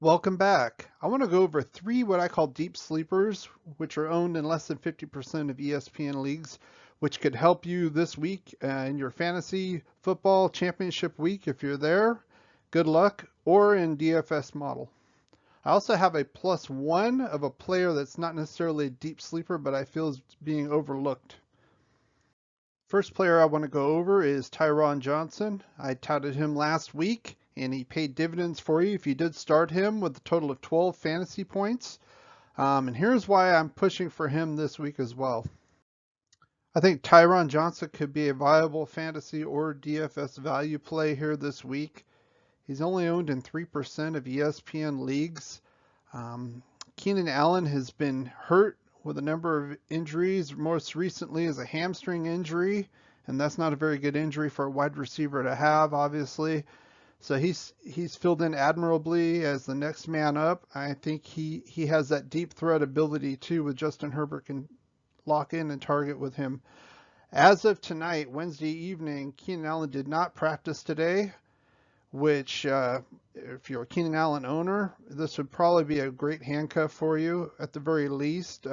Welcome back. I want to go over three what I call deep sleepers, which are owned in less than 50% of ESPN leagues, which could help you this week in your fantasy football championship week if you're there. Good luck, or in DFS model. I also have a +1 of a player that's not necessarily a deep sleeper, but I feel is being overlooked. First player I want to go over is Tyron Johnson. I touted him last week, and he paid dividends for you if you did start him with a total of 12 fantasy points. And here's why I'm pushing for him this week as well. I think Tyron Johnson could be a viable fantasy or DFS value play here this week. He's only owned in 3% of ESPN leagues. Keenan Allen has been hurt with a number of injuries, most recently as a hamstring injury, and that's not a very good injury for a wide receiver to have, obviously. So he's filled in admirably as the next man up. I think he has that deep threat ability too, with Justin Herbert can lock in and target with him. As of tonight, Wednesday evening, Keenan Allen did not practice today, which if you're a Keenan Allen owner, this would probably be a great handcuff for you at the very least.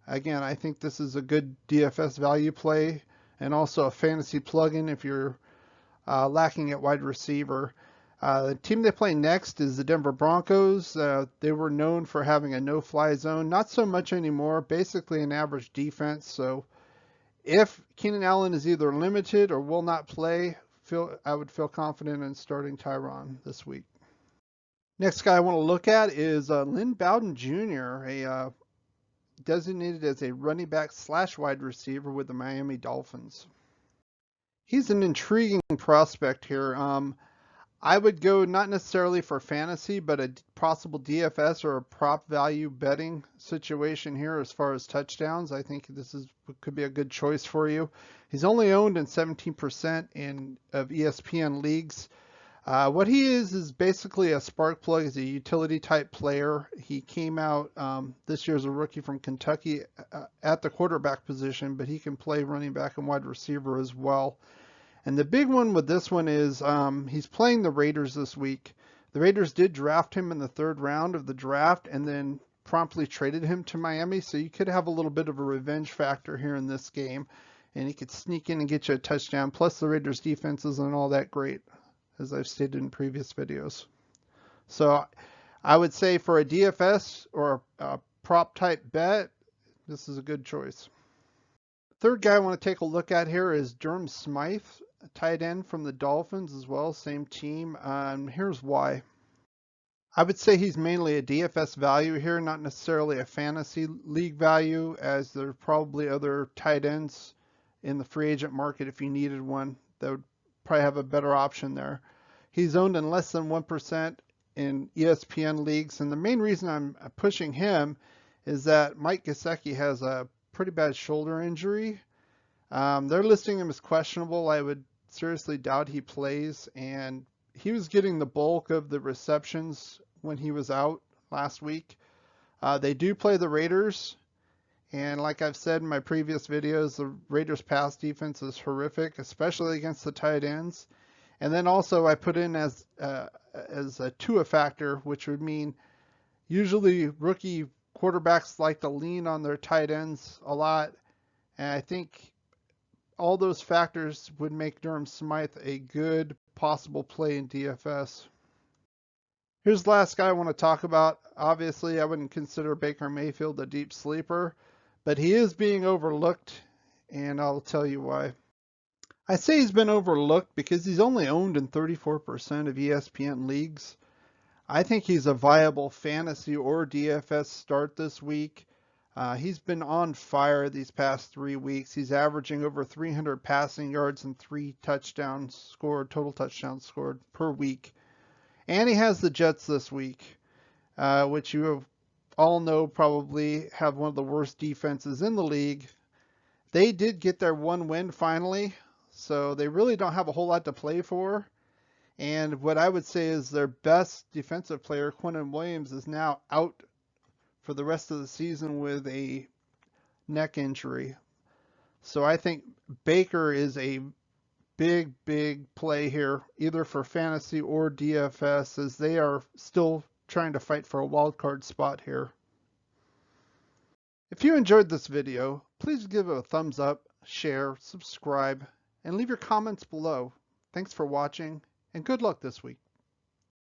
Again, I think this is a good DFS value play and also a fantasy plug-in if you're lacking at wide receiver. The team they play next is the Denver Broncos. They were known for having a no-fly zone, not so much anymore, basically an average defense. So if Keenan Allen is either limited or will not play, I would feel confident in starting Tyron this week. Next guy I want to look at is Lynn Bowden Jr., designated as a running back / wide receiver with the Miami Dolphins. He's an intriguing prospect here. I would go not necessarily for fantasy, but a possible DFS or a prop value betting situation here as far as touchdowns. I think this could be a good choice for you. He's only owned in 17% of ESPN leagues. What he is basically a spark plug. He's a utility type player. He came out this year as a rookie from Kentucky at the quarterback position, but he can play running back and wide receiver as well. And the big one with this one is he's playing the Raiders this week. The Raiders did draft him in the 3rd round of the draft and then promptly traded him to Miami. So you could have a little bit of a revenge factor here in this game. And he could sneak in and get you a touchdown. Plus the Raiders defense isn't all that great, as I've stated in previous videos. So I would say for a DFS or a prop type bet, this is a good choice. Third guy I want to take a look at here is Durham Smythe, a tight end from the Dolphins as well, same team. Here's why. I would say he's mainly a DFS value here, not necessarily a fantasy league value, as there are probably other tight ends in the free agent market if you needed one that would probably have a better option there. He's owned in less than 1% in ESPN leagues, and the main reason I'm pushing him is that Mike Gesicki has a pretty bad shoulder injury. They're listing him as questionable. I would seriously doubt he plays, and he was getting the bulk of the receptions when he was out last week. They do play the Raiders, and like I've said in my previous videos, the Raiders pass defense is horrific, especially against the tight ends. And then also I put in as a Tua factor, which would mean usually rookie quarterbacks like to lean on their tight ends a lot. And I think all those factors would make Durham Smythe a good possible play in DFS. Here's the last guy I want to talk about. Obviously, I wouldn't consider Baker Mayfield a deep sleeper, but he is being overlooked, and I'll tell you why. I say he's been overlooked because he's only owned in 34% of ESPN leagues. I think he's a viable fantasy or DFS start this week. He's been on fire these past 3 weeks. He's averaging over 300 passing yards and 3 touchdowns scored, total touchdowns scored per week. And he has the Jets this week, which you all know probably have one of the worst defenses in the league. They did get their 1 win finally, so they really don't have a whole lot to play for. And what I would say is their best defensive player, Quentin Williams, is now out for the rest of the season with a neck injury. So I think Baker is a big play here, either for fantasy or DFS, as they are still trying to fight for a wild card spot here. If you enjoyed this video, please give it a thumbs up, share, subscribe, and leave your comments below. Thanks for watching, and good luck this week.